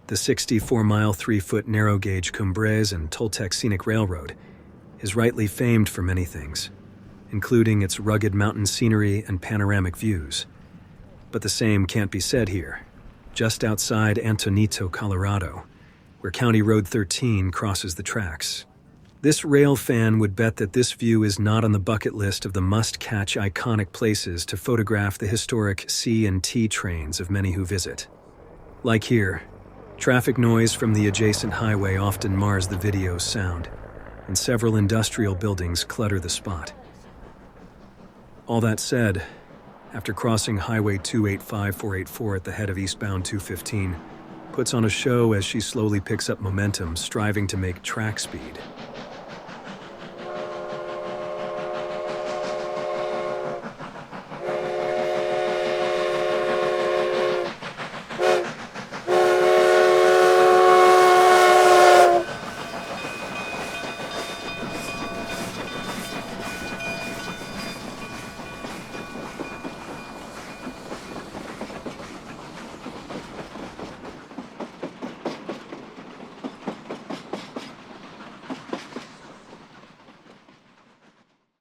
The 64-mile, 3-foot narrow-gauge Cumbres and Toltec Scenic Railroad is rightly famed for many things, including its rugged mountain scenery and panoramic views. But the same can't be said here, just outside Antonito, Colorado, where County Road 13 crosses the tracks. This rail fan would bet that this view is not on the bucket list of the must-catch iconic places to photograph the historic C and T trains of many who visit. Like here, traffic noise from the adjacent highway often mars the video's sound, and several industrial buildings clutter the spot. All that said, after crossing Highway 285484 at the head of eastbound 215, puts on a show as she slowly picks up momentum, striving to make track speed.